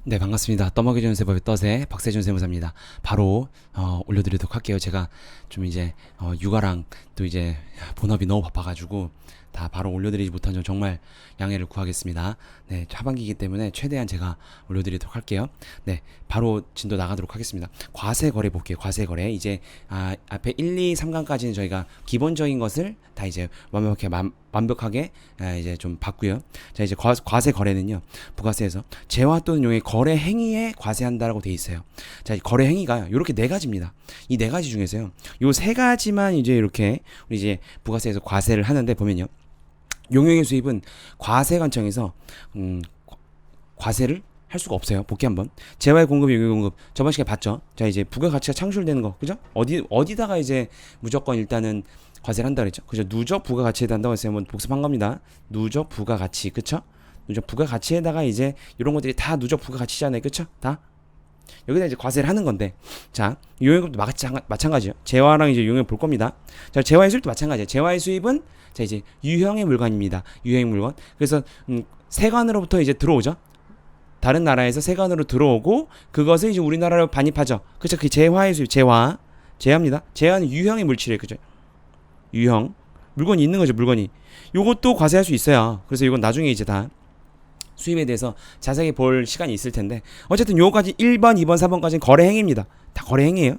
네, 반갑습니다. 떠먹여 주는 세법의 떠세 박세준 세무사입니다. 바로 올려드리도록 할게요. 제가 좀 이제 육아랑 또 이제 본업이 너무 바빠가지고 다 바로 올려드리지 못한 점 정말 양해를 구하겠습니다. 네, 하반기이기 때문에 최대한 제가 올려드리도록 할게요. 네, 바로 진도 나가도록 하겠습니다. 과세 거래 볼게요. 과세 거래 이제 앞에 1, 2, 3강까지는 저희가 기본적인 것을 다 이제 완벽하게 이제 좀 봤고요. 자, 이제 과세 거래는요, 부가세에서 재화 또는 용의 거래 행위에 과세한다라고 돼 있어요. 자, 거래 행위가 이렇게 네 가지입니다. 이 네 가지 중에서요, 요 세 가지만 이제 이렇게 우리 이제 부가세에서 과세를 하는데 보면요, 용역의 수입은 과세 관청에서 과세를 할 수가 없어요. 복귀 한번. 재화의 공급, 용역의 공급. 저번 시간에 봤죠? 자, 이제 부가가치가 창출되는 거, 그죠? 어디다가 이제 무조건 일단은 과세를 한다 그랬죠. 그죠? 누적 부가가치에 한다고 했어요. 한번 복습한 겁니다. 누적 부가가치, 그쵸? 누적 부가가치에다가 이제 이런 것들이 다 누적 부가가치잖아요, 그쵸? 다 여기다 이제 과세를 하는 건데, 자, 용역도 마찬가지요. 재화랑 이제 용역 볼 겁니다. 자, 재화의 수입도 마찬가지예요. 재화의 수입은 자, 이제 유형의 물건입니다. 유형의 물건. 그래서 세관으로부터 이제 들어오죠. 다른 나라에서 세관으로 들어오고 그것을 이제 우리나라로 반입하죠. 그렇죠? 그 재화의 수입, 재화입니다. 재화는 유형의 물질이에요, 그죠? 유형 물건이 있는 거죠, 물건이. 요것도 과세할 수 있어요. 그래서 이건 나중에 이제 다 수입에 대해서 자세히 볼 시간이 있을 텐데, 어쨌든 요거까지 1번, 2번, 4번까지는 거래 행위입니다. 다 거래 행위예요.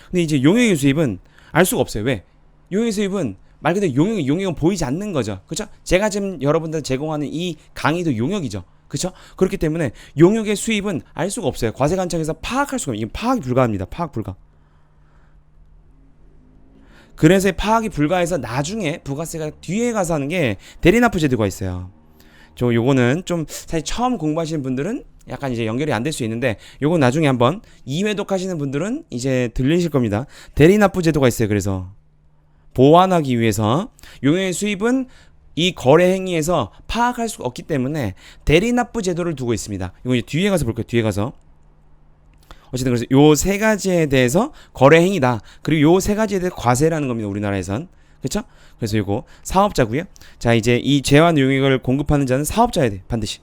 근데 이제 용역의 수입은 알 수가 없어요. 왜? 용역의 수입은 말 그대로 용역은 보이지 않는 거죠. 그렇죠? 제가 지금 여러분들 제공하는 이 강의도 용역이죠. 그렇죠? 그렇기 때문에 용역의 수입은 알 수가 없어요. 과세관청에서 파악할 수가 없어요. 이건 파악이 불가합니다. 파악 불가. 그래서 파악이 불가해서 나중에 부가세가 뒤에 가서 하는 게 대리납부 제도가 있어요. 요거는 좀 사실 처음 공부하시는 분들은 약간 이제 연결이 안 될 수 있는데, 요건 나중에 한번 2회독 하시는 분들은 이제 들리실 겁니다. 대리납부 제도가 있어요. 그래서 보완하기 위해서 용역의 수입은 이 거래 행위에서 파악할 수가 없기 때문에 대리납부 제도를 두고 있습니다. 이거 이제 뒤에 가서 볼게요. 뒤에 가서. 어쨌든 그래서 요 세 가지에 대해서 거래 행위다. 그리고 요 세 가지에 대해 과세라는 겁니다. 우리나라에선. 그렇죠? 그래서 요거 사업자고요. 자, 이제 이 재화 용역을 공급하는 자는 사업자야 돼. 반드시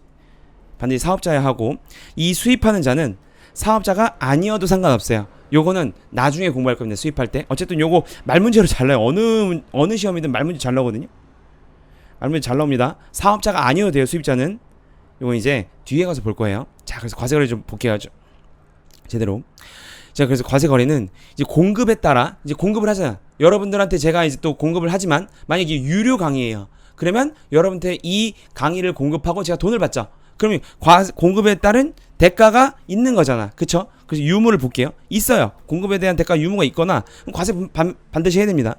사업자야 하고, 이 수입하는 자는 사업자가 아니어도 상관없어요. 요거는 나중에 공부할 겁니다. 수입할 때. 어쨌든 요거 말문제로 잘 나요. 어느 시험이든 말문제 잘 나오거든요. 말문제 잘 나옵니다. 사업자가 아니어도 돼요. 수입자는. 요거 이제 뒤에 가서 볼 거예요. 자, 그래서 과세거래 좀 볼게요. 제대로. 자, 그래서 과세거래는 이제 공급에 따라 이제 공급을 하잖아. 여러분들한테 제가 이제 또 공급을 하지만, 만약에 유료 강의예요. 그러면 여러분한테 이 강의를 공급하고 제가 돈을 받죠. 그러면 공급에 따른 대가가 있는 거잖아. 그쵸? 그래서 유무를 볼게요. 있어요. 공급에 대한 대가 유무가 있거나, 그럼 과세 반드시 해야 됩니다.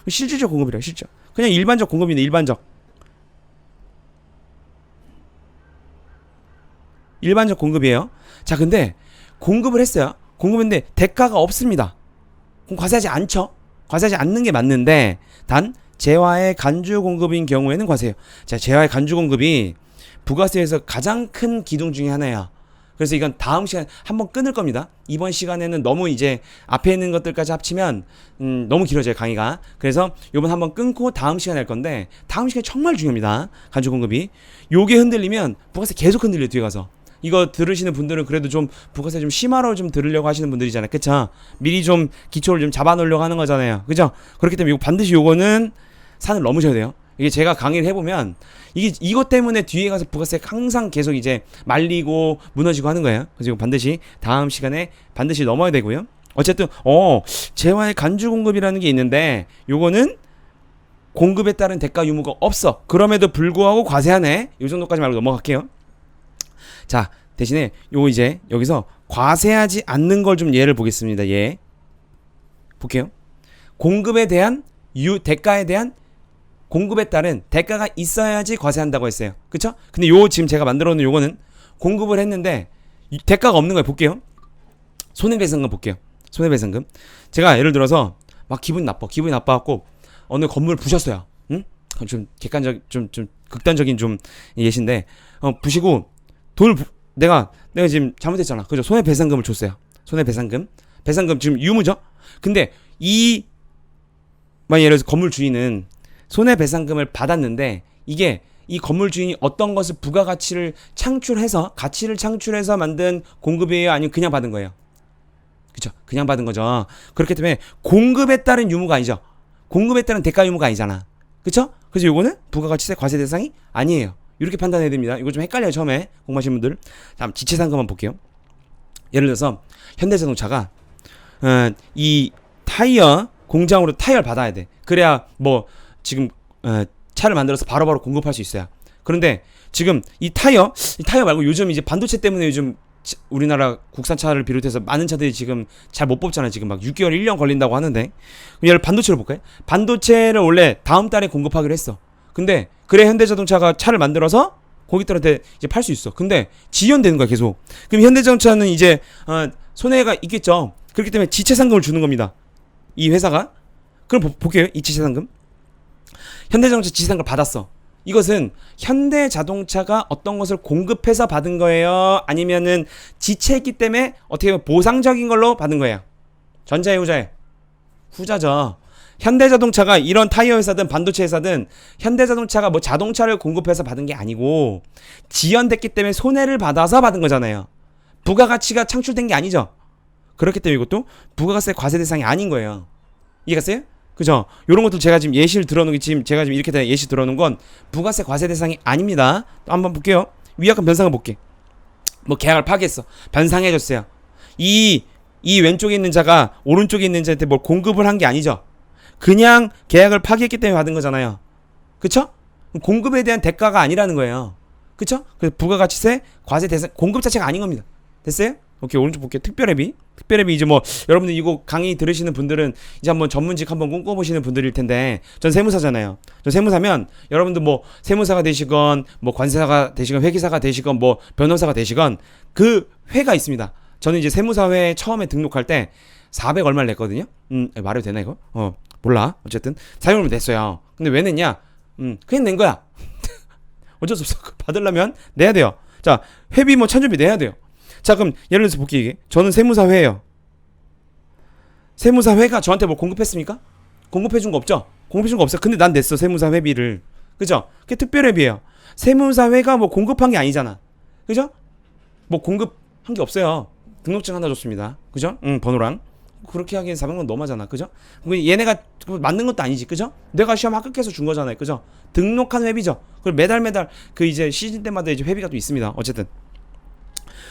실질적 공급이래요. 실질. 그냥 일반적 공급인데, 일반적 공급이에요. 자, 근데 공급을 했어요. 공급인데 대가가 없습니다. 그럼 과세하지 않죠. 과세하지 않는 게 맞는데, 단 재화의 간주 공급인 경우에는 과세해요. 자, 재화의 간주 공급이 부가세에서 가장 큰 기둥 중에 하나야. 그래서 이건 다음 시간 한번 끊을 겁니다. 이번 시간에는 너무 이제 앞에 있는 것들까지 합치면 너무 길어져요, 강의가. 그래서 이번 한번 끊고 다음 시간에 할 건데, 다음 시간이 정말 중요합니다. 간주 공급이. 요게 흔들리면 부가세 계속 흔들려요, 뒤에 가서. 이거 들으시는 분들은 그래도 좀 부가세 좀 심화로 좀 들으려고 하시는 분들이잖아요. 그쵸? 미리 좀 기초를 좀 잡아놓으려고 하는 거잖아요. 그죠? 그렇기 때문에 반드시 요거는 산을 넘으셔야 돼요. 이게 제가 강의를 해보면 이것 때문에 뒤에 가서 부가세가 항상 계속 이제 말리고 무너지고 하는 거예요. 그래서 이거 반드시 다음 시간에 반드시 넘어야 되고요. 어쨌든 재화의 간주 공급이라는 게 있는데, 요거는 공급에 따른 대가 유무가 없어. 그럼에도 불구하고 과세하네. 요 정도까지 말고 넘어갈게요. 자, 대신에 요 이제 여기서 과세하지 않는 걸 좀 예를 보겠습니다. 예. 볼게요. 공급에 대한 대가에 대한 공급에 따른 대가가 있어야지 과세한다고 했어요. 그쵸? 근데 요 지금 제가 만들어 놓은 요거는 공급을 했는데 대가가 없는 거예요. 볼게요. 손해배상금 볼게요. 손해배상금. 제가 예를 들어서 막 기분이 나빠갖고 어느 건물 부셨어요. 응? 좀 좀 극단적인 좀 예시인데, 부시고 내가 지금 잘못했잖아. 그죠? 손해배상금을 줬어요. 손해배상금. 배상금 지금 유무죠? 근데 만약 예를 들어서 건물 주인은 손해배상금을 받았는데, 이게 이 건물 주인이 어떤 것을 부가가치를 창출해서 가치를 창출해서 만든 공급이에요? 아니면 그냥 받은 거예요? 그쵸? 그냥 받은 거죠. 그렇기 때문에 공급에 따른 유무가 아니죠. 공급에 따른 대가 유무가 아니잖아. 그쵸? 그래서 요거는 부가가치세 과세 대상이 아니에요. 이렇게 판단해야 됩니다. 이거 좀 헷갈려요, 처음에 공부하신 분들. 다음 지체상금만 볼게요. 예를 들어서 현대자동차가 이 타이어 공장으로 타이어를 받아야 돼. 그래야 뭐 지금 차를 만들어서 바로바로 공급할 수 있어요. 그런데 지금 이 타이어 말고 요즘 이제 반도체 때문에 요즘 우리나라 국산차를 비롯해서 많은 차들이 지금 잘 못 뽑잖아요. 지금 막 6개월, 1년 걸린다고 하는데. 그럼 얘를 반도체로 볼까요? 반도체를 원래 다음 달에 공급하기로 했어. 근데 그래 현대자동차가 차를 만들어서 고객들한테 이제 팔 수 있어. 근데 지연되는 거야 계속. 그럼 현대자동차는 이제 손해가 있겠죠. 그렇기 때문에 지체상금을 주는 겁니다. 이 회사가. 그럼 볼게요. 이 지체상금. 현대자동차 지체상금을 받았어. 이것은 현대자동차가 어떤 것을 공급해서 받은 거예요? 아니면은 지체했기 때문에 어떻게 보면 보상적인 걸로 받은 거예요? 전자의 후자의? 후자죠. 현대자동차가 이런 타이어 회사든 반도체 회사든 현대자동차가 뭐 자동차를 공급해서 받은 게 아니고 지연됐기 때문에 손해를 받아서 받은 거잖아요. 부가가치가 창출된 게 아니죠. 그렇기 때문에 이것도 부가가세 과세 대상이 아닌 거예요. 이해갔어요? 그죠? 요런 것들 제가 지금 예시를 들어놓은 게 지금 제가 지금 이렇게 예시 들어놓은 건 부가세 과세 대상이 아닙니다. 또 한번 볼게요. 위약금 변상을 볼게. 뭐 계약을 파기했어. 변상해줬어요. 이 왼쪽에 있는 자가 오른쪽에 있는 자한테 뭘 공급을 한 게 아니죠. 그냥 계약을 파기했기 때문에 받은 거잖아요. 그쵸? 공급에 대한 대가가 아니라는 거예요. 그쵸? 그래서 부가가치세 과세 대상 공급 자체가 아닌 겁니다. 됐어요? 오케이, 오른쪽 볼게요. 특별회비 이제 뭐 여러분들 이거 강의 들으시는 분들은 이제 한번 전문직 한번 꿈꿔보시는 분들일 텐데, 전 세무사잖아요. 전 세무사면 여러분들 뭐 세무사가 되시건 뭐 관세사가 되시건 회계사가 되시건 뭐 변호사가 되시건 그 회가 있습니다. 저는 이제 세무사회 처음에 등록할 때 400 얼마를 냈거든요. 말해도 되나 이거? 몰라. 어쨌든 400 얼마 냈어요. 근데 왜 냈냐? 그냥 낸 거야. 어쩔 수 없어. 받으려면 내야 돼요. 자, 회비 뭐 천주비 내야 돼요. 자, 그럼 예를 들어서 볼게요. 이게 저는 세무사회예요. 세무사회가 저한테 뭐 공급했습니까? 공급해준 거 없죠? 공급해준 거 없어요. 근데 난 냈어, 세무사 회비를. 그죠? 그게 특별회비예요. 세무사회가 뭐 공급한 게 아니잖아. 그죠? 뭐 공급한 게 없어요. 등록증 하나 줬습니다. 그죠? 번호랑. 그렇게 하기엔 400만 너무하잖아. 그죠? 얘네가 만든 것도 아니지. 그죠? 내가 시험 합격해서 준 거잖아요. 그죠? 등록한 회비죠. 그리고 매달 그 이제 시즌 때마다 이제 회비가 또 있습니다. 어쨌든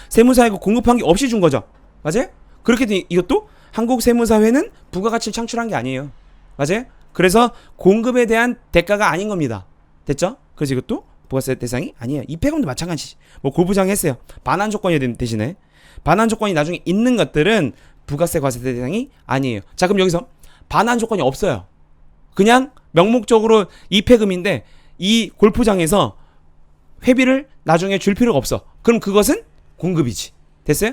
세무사회가 공급한 게 없이 준 거죠. 맞아요? 그렇게 되니 이것도 한국세무사회는 부가가치를 창출한 게 아니에요. 맞아요? 그래서 공급에 대한 대가가 아닌 겁니다. 됐죠? 그래서 이것도 부가세 대상이 아니에요. 입회금도 마찬가지지. 뭐 골프장 했어요. 반환 조건이 대신에 반환 조건이 나중에 있는 것들은 부가세 과세 대상이 아니에요. 자, 그럼 여기서 반환 조건이 없어요. 그냥 명목적으로 입회금인데 이 골프장에서 회비를 나중에 줄 필요가 없어. 그럼 그것은 공급이지. 됐어요?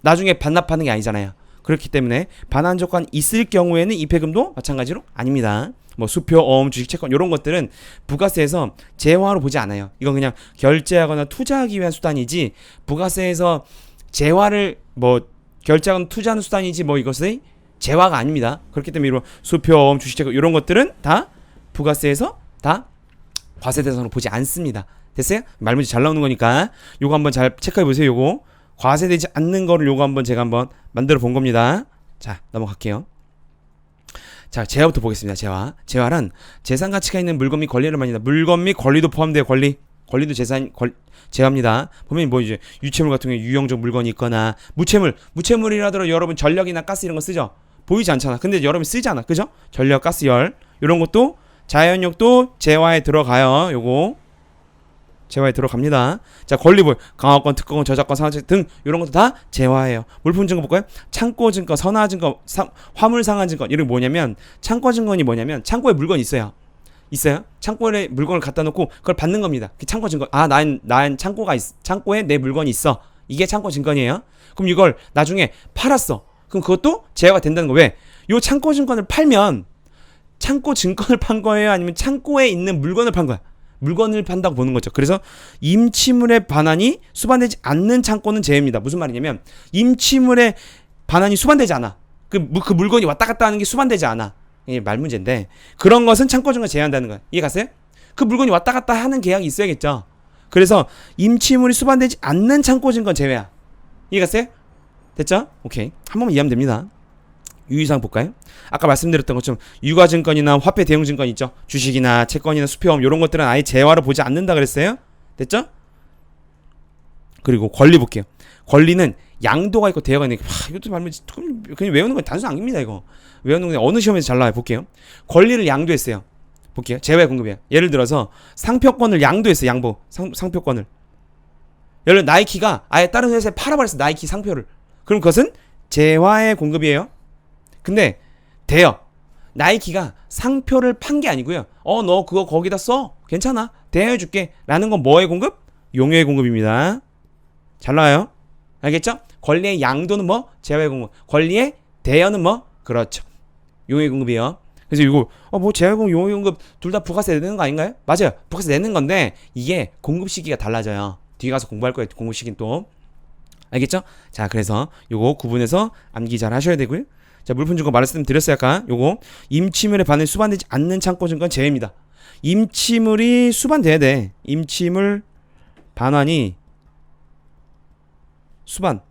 나중에 반납하는 게 아니잖아요. 그렇기 때문에 반환 조건 있을 경우에는 입회금도 마찬가지로 아닙니다. 뭐 수표, 어음, 주식 채권 이런 것들은 부가세에서 재화로 보지 않아요. 이건 그냥 결제하거나 투자하기 위한 수단이지 부가세에서 재화를 뭐 결제하거나 투자하는 수단이지 뭐 이것의 재화가 아닙니다. 그렇기 때문에 이런 수표, 어음, 주식 채권 이런 것들은 다 부가세에서 다 과세 대상으로 보지 않습니다. 됐어요? 말문이 잘 나오는 거니까 요거 한번 잘 체크해 보세요. 요거 과세되지 않는 거를 요거 한번 제가 한번 만들어 본 겁니다. 자, 넘어갈게요. 자, 재화부터 보겠습니다. 재화는 재산 가치가 있는 물건 및 권리를 말합니다. 물건 및 권리도 포함돼요. 권리도 재화입니다. 보면 뭐 이제 유채물 같은 경우에 유형적 물건이 있거나 무채물이라더라도 여러분 전력이나 가스 이런 거 쓰죠. 보이지 않잖아. 근데 여러분 쓰잖아. 그죠? 전력, 가스, 열 이런 것도 자연력도 재화에 들어가요. 요거 재화에 들어갑니다. 자, 권리 뭐 강화권, 특허권, 저작권, 상한제 등 이런 것도 다 재화예요. 물품 증거 볼까요? 창고 증거, 선화 증거, 화물 상한 증거. 이런 뭐냐면 창고 증거는 뭐냐면 창고에 물건이 있어요. 창고에 물건을 갖다 놓고 그걸 받는 겁니다. 그 창고 증거. 아, 난 창고에 내 물건이 있어. 이게 창고 증권이에요. 그럼 이걸 나중에 팔았어. 그럼 그것도 재화가 된다는 거. 왜? 요 창고 증권을 팔면 창고 증권을 판 거예요? 아니면 창고에 있는 물건을 판 거야? 물건을 판다고 보는 거죠. 그래서 임치물의 반환이 수반되지 않는 창고는 재입니다. 무슨 말이냐면 임치물의 반환이 수반되지 않아. 그 물건이 왔다 갔다 하는 게 수반되지 않아. 이게 말 문제인데 그런 것은 창고 증권 제외한다는 거야. 이해 갔어요? 그 물건이 왔다 갔다 하는 계약이 있어야겠죠. 그래서 임치물이 수반되지 않는 창고 증권 제외야. 이해갔어요? 됐죠? 오케이. 한 번만 이해하면 됩니다. 유의사항 볼까요? 아까 말씀드렸던 것처럼 유가증권이나 화폐 대용증권 있죠? 주식이나 채권이나 수표험 이런 것들은 아예 재화로 보지 않는다 그랬어요? 됐죠? 그리고 권리 볼게요. 권리는 양도가 있고 대여가 있는 게 이것도 말면 그냥 외우는 건 단순 암기입니다. 이거 외우는 건 어느 시험에서 잘 나와요. 볼게요. 권리를 양도했어요. 볼게요. 제외 공급이에요. 예를 들어서 상표권을 양도했어요. 양보 상표권을. 예를 들어 나이키가 아예 다른 회사에 팔아버렸어. 나이키 상표를. 그럼 그것은 재화의 공급이에요. 근데 대여 나이키가 상표를 판 게 아니고요. 너 그거 거기다 써. 괜찮아. 대여해줄게. 라는 건 뭐의 공급? 용여의 공급입니다. 잘 나와요? 알겠죠? 권리의 양도는 뭐? 재화의 공급. 권리의 대여는 뭐? 그렇죠. 용의 공급이요. 그래서 이거 뭐 재화의 공급, 용의 공급 둘 다 부가세 내는 거 아닌가요? 맞아요. 부가세 내는 건데 이게 공급 시기가 달라져요. 뒤에 가서 공부할 거예요. 공급 시기는 또. 알겠죠? 자, 그래서 요거 구분해서 암기 잘 하셔야 되고요. 자, 물품증권 말씀드렸어요. 아까 요거 임치물에 반해 수반되지 않는 창고증권 제외입니다. 임치물이 수반돼야 돼. 임치물 반환이 수반.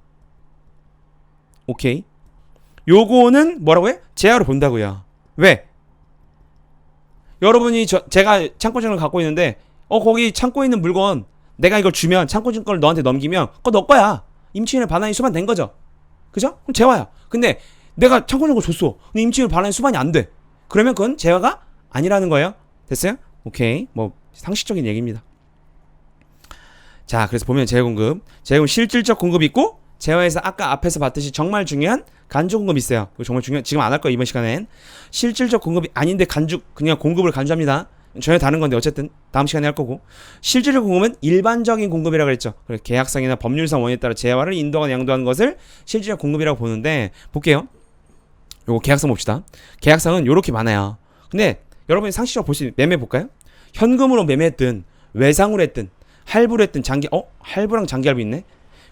오케이. 요거는 뭐라고 해? 제하로 본다고요. 왜? 여러분이 제가 창고증권을 갖고 있는데 거기 창고에 있는 물건 내가 이걸 주면 창고증권을 너한테 넘기면 그거 너 거야. 임치물 반환이 수반된 거죠. 그죠? 그럼 재화야. 근데 내가 창고증권 줬어. 근데 임치물 반환이 수반이 안 돼. 그러면 그건 재화가 아니라는 거예요. 됐어요? 오케이. 뭐 상식적인 얘기입니다. 자, 그래서 보면 재공급 실질적 공급이 있고 재화에서 아까 앞에서 봤듯이 정말 중요한 간주 공급이 있어요. 이거 정말 중요한, 지금 안 할 거예요. 이번 시간엔 실질적 공급이 아닌데 그냥 공급을 간주합니다. 전혀 다른 건데 어쨌든 다음 시간에 할 거고, 실질적 공급은 일반적인 공급이라고 그랬죠. 그래서 계약상이나 법률상 원인에 따라 재화를 인도하거나 양도하는 것을 실질적 공급이라고 보는데, 볼게요. 요거 계약상 봅시다. 계약상은 요렇게 많아요. 근데 여러분이 상식적으로 볼 수 있는 매매 볼까요? 현금으로 매매했든 외상으로 했든 할부로 했든 할부랑 장기 할부 있네.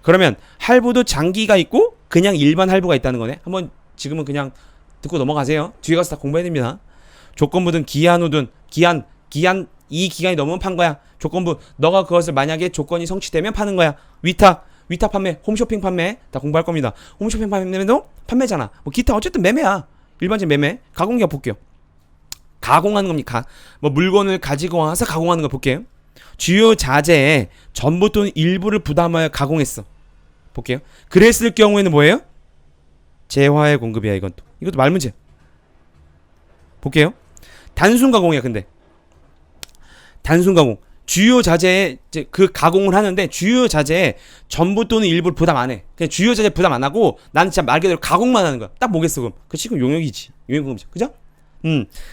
그러면 할부도 장기가 있고 그냥 일반 할부가 있다는 거네. 한번 지금은 그냥 듣고 넘어가세요. 뒤에 가서 다 공부해야 됩니다. 조건부든 기한후든 기한 이 기간이 넘으면 판 거야. 조건부 너가 그것을 만약에 조건이 성취되면 파는 거야. 위탁 판매, 홈쇼핑 판매 다 공부할 겁니다. 홈쇼핑 판매도 판매잖아. 뭐 기타 어쨌든 매매야. 일반적인 매매. 가공기업 볼게요. 가공하는 겁니까? 뭐 물건을 가지고 와서 가공하는 거 볼게요. 주요 자재의 전부 또는 일부를 부담하여 가공했어. 볼게요. 그랬을 경우에는 뭐예요? 재화의 공급이야. 이것도 말문제. 볼게요. 단순 가공이야. 근데 단순 가공, 주요 자재에 그 가공을 하는데 주요 자재에 전부 또는 일부를 부담 안 해. 그냥 주요 자재 부담 안 하고 나는 진짜 말 그대로 가공만 하는 거야. 딱 뭐겠어 그럼? 그치, 그럼 용역이지. 용역 공급이지. 그죠?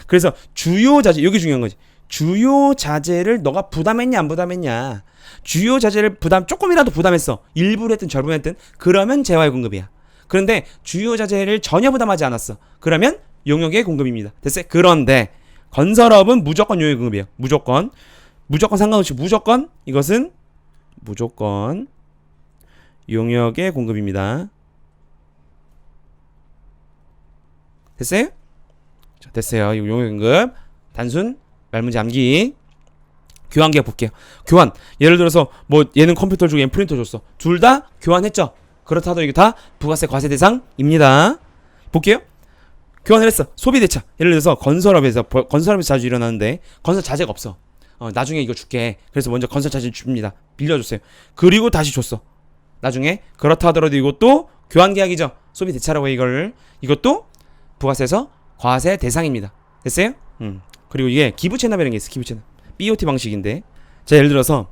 그래서 주요 자재, 여기 중요한 거지. 주요 자재를 너가 부담했냐 안 부담했냐. 주요 자재를 조금이라도 부담했어. 일부를 했든 절부를 했든 그러면 재화의 공급이야. 그런데 주요 자재를 전혀 부담하지 않았어. 그러면 용역의 공급입니다. 됐어요? 그런데 건설업은 무조건 용역의 공급이에요. 무조건 상관없이 이것은 무조건 용역의 공급입니다. 됐어요? 자, 됐어요. 이거 용역의 공급 단순 말문제 암기. 교환계약 볼게요. 교환. 예를 들어서 뭐 얘는 컴퓨터 주고 얘는 프린터 줬어. 둘 다 교환했죠. 그렇다도 이게 다 부가세 과세 대상입니다. 볼게요. 교환을 했어. 소비대차. 예를 들어서 건설업에서 자주 일어나는데 건설 자재가 없어. 나중에 이거 줄게. 그래서 먼저 건설 자재 줍니다. 빌려줬어요. 그리고 다시 줬어. 나중에 그렇다 하더라도 이것도 교환계약이죠. 소비대차라고 해. 이것도 부가세에서 과세 대상입니다. 됐어요? 그리고 이게 기부채납이라는 게 있어. 기부채납. BOT 방식인데, 자, 예를 들어서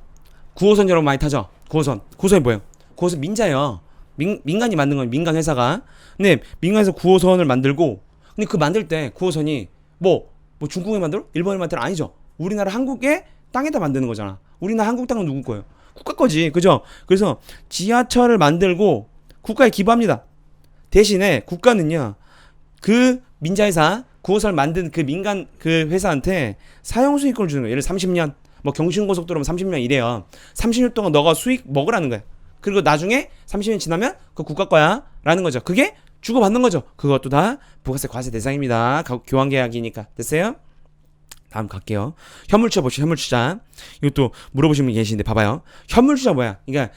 9호선 여러분 많이 타죠. 9호선이 뭐예요? 9호선 민자예요. 민간이 만든 건 민간 회사가. 근데 민간에서 9호선을 만들고, 근데 그 만들 때 9호선이 뭐 중국에 만들어? 일본에 만들어? 아니죠. 우리나라 한국의 땅에다 만드는 거잖아. 우리나라 한국 땅은 누구 거예요? 국가 거지. 그죠? 그래서 지하철을 만들고 국가에 기부합니다. 대신에 국가는요, 그 민자회사 9호선을 만든 그 민간 그 회사한테 사용수익권을 주는 거예요. 예를 들어 30년, 뭐 경신고속도로면 30년 이래요. 30년 동안 너가 수익 먹으라는 거야. 그리고 나중에 30년 지나면 그 국가 거야 라는 거죠. 그게 주고받는 거죠. 그것도 다 부가세 과세 대상입니다. 교환계약이니까. 됐어요? 다음 갈게요. 현물추자 보시죠. 현물추자. 이것도 물어보시는 분 계시는데 봐봐요. 현물추자 뭐야? 그러니까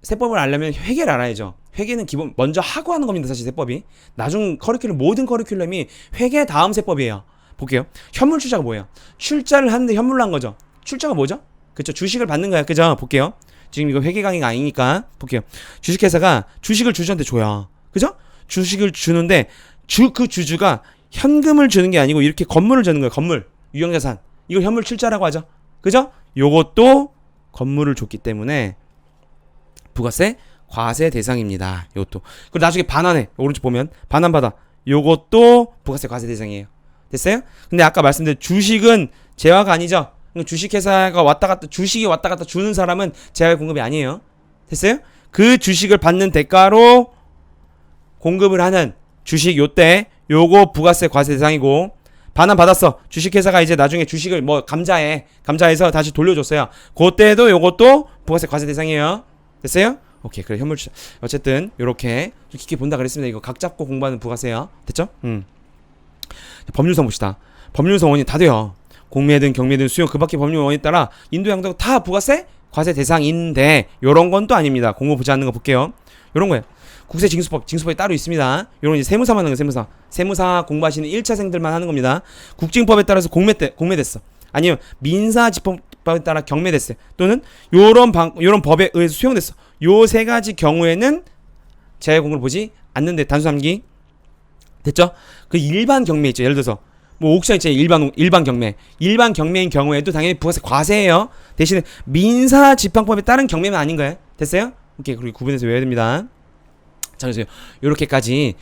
세법을 알려면 회계를 알아야죠. 회계는 기본 먼저 하고 하는 겁니다. 사실 세법이. 나중 커리큘럼 모든 커리큘럼이 회계 다음 세법이에요. 볼게요. 현물추자가 뭐예요? 출자를 하는데 현물로 한 거죠. 출자가 뭐죠? 그쵸? 주식을 받는 거야. 그죠? 볼게요. 지금 이거 회계 강의가 아니니까 볼게요. 주식회사가 주식을 주주한테 줘요. 그죠? 주식을 주는데 그 주주가 현금을 주는 게 아니고 이렇게 건물을 주는 거예요. 건물. 유형자산. 이걸 현물 출자라고 하죠. 그죠? 요것도 건물을 줬기 때문에 부가세 과세 대상입니다. 요것도. 그리고 나중에 반환해. 오른쪽 보면 반환받아. 요것도 부가세 과세 대상이에요. 됐어요? 근데 아까 말씀드린 주식은 재화가 아니죠. 주식회사가 왔다 갔다 주식이 왔다 갔다 주는 사람은 재화 공급이 아니에요. 됐어요? 그 주식을 받는 대가로 공급을 하는 주식 요때 요거 부가세 과세 대상이고 반환 받았어. 주식회사가 이제 나중에 주식을 뭐 감자해서 다시 돌려줬어요. 그때도 요것도 부가세 과세 대상이에요. 됐어요? 오케이. 그래 현물추자. 어쨌든 요렇게 좀 깊게 본다 그랬습니다. 이거 각 잡고 공부하는 부가세요. 됐죠? 법률상 봅시다. 법률상 원이 다 돼요. 공매든 경매든 수용 그 밖에 법률 원에 따라 인도 양도 다 부가세 과세 대상인데 요런 건 또 아닙니다. 공부 보지 않는 거 볼게요. 요런 거예요. 국세 징수법이 따로 있습니다. 요런 이제 세무사만 하는 거 세무사 공부하시는 1차생들만 하는 겁니다. 국징법에 따라서 공매됐어. 아니면 민사집행법에 따라 경매됐어요. 또는 요런 법에 의해서 수용됐어. 요 세 가지 경우에는 재외공을 보지 않는데 단수 삼기. 됐죠? 그 일반 경매 있죠. 예를 들어서 뭐 옥션 있잖아요. 일반 경매. 일반 경매인 경우에도 당연히 부가세 과세예요. 대신에 민사집행법에 따른 경매는 아닌 거예요. 됐어요? 오케이. 그리고 구분해서 외워야 됩니다. 자, 그래서 요렇게까지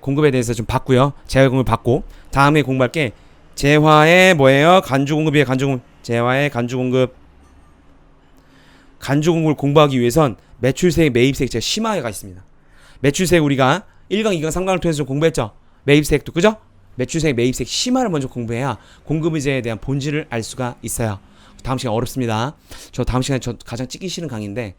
공급에 대해서 좀 봤고요. 재화 공급 받고 다음에 공부할 게 재화의 뭐예요? 간주 공급이에요. 간주 공급. 재화의 간주 공급. 간주 공급을 공부하기 위해선 매출세액, 매입세액 제가 심화가 있습니다. 매출세액 우리가 1강, 2강, 3강을 통해서 좀 공부했죠. 매입세액도 그죠? 매출세액, 매입세액 심화를 먼저 공부해야 공급의제에 대한 본질을 알 수가 있어요. 다음 시간 어렵습니다. 저 다음 시간에 저 가장 찍기 싫은 강의인데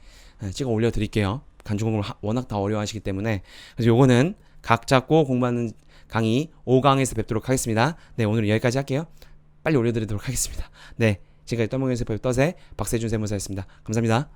찍어 올려드릴게요. 간주공급을 워낙 다 어려워하시기 때문에. 그래서 요거는 각 잡고 공부하는 강의 5강에서 뵙도록 하겠습니다. 네, 오늘은 여기까지 할게요. 빨리 올려드리도록 하겠습니다. 네, 지금까지 떠먹이는 세법의 떠세 박세준 세무사였습니다. 감사합니다.